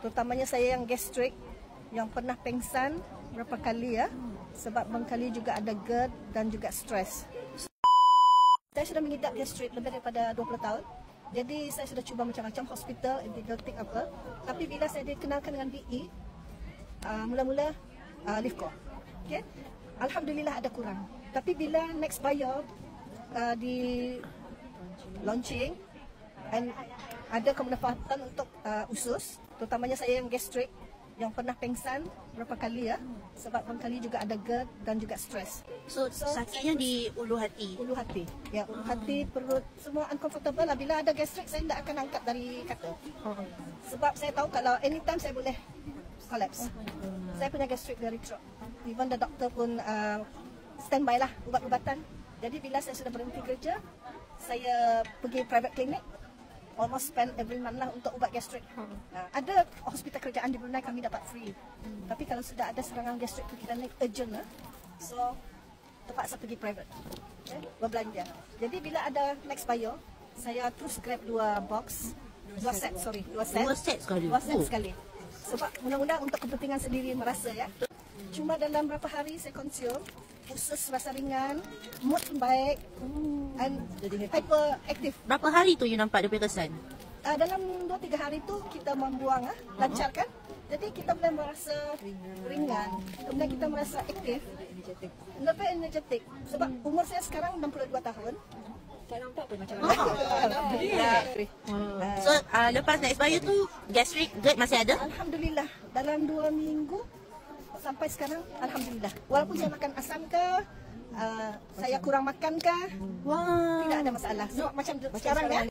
Terutamanya saya yang gastrik, yang pernah pengsan berapa kali ya. Sebab berkali juga ada GERD dan juga stres. Saya sudah mengidap gastrik lebih daripada 20 tahun. Jadi saya sudah cuba macam-macam hospital, antibiotik apa. Tapi bila saya dikenalkan dengan BE, mula-mula Livco. Okay? Alhamdulillah ada kurang. Tapi bila next bio di launching, and ada kemanfaatan untuk usus, terutamanya saya yang gastrik, yang pernah pengsan berapa kali ya. Sebab berkali juga ada GERD dan juga stres. So sakitnya di ulu hati? Ulu hati. Ya, ulu hati, perut, semua uncomfortable lah. Bila ada gastrik, saya tidak akan angkat dari kata. Sebab saya tahu kalau anytime saya boleh collapse. Saya punya gastrik dari throat. Even the doctor pun standby lah ubat-ubatan. Jadi bila saya sudah berhenti kerja, saya pergi private clinic. Almost spend every month lah untuk ubat gastrik. Ada hospital kerajaan di Brunei kami dapat free. Tapi kalau sudah ada serangan gastrik tu kita naik urgent lah. So terpaksa pergi private. Okay? Berbelanja. Jadi bila ada next bio, saya terus grab 2 set sekali. Sebab mudah-mudahan untuk kepentingan sendiri merasa ya. Cuma dalam berapa hari saya consume, usus rasa ringan, mood baik, and hyperactive. Berapa hari tu you nampak dia punya kesan? Dalam 2-3 hari tu kita membuang lancar kan. Jadi kita boleh merasa ringan. Kemudian kita merasa aktif, lebih energetik. Sebab umur saya sekarang 62 tahun. Saya nampak pun macam So lepas next bio tu gastrik GERD masih ada? Alhamdulillah. Dalam 2 minggu sampai sekarang, alhamdulillah. Walaupun saya makan asam ke, saya kurang makan ke, tidak ada masalah. So, macam sekarang ya.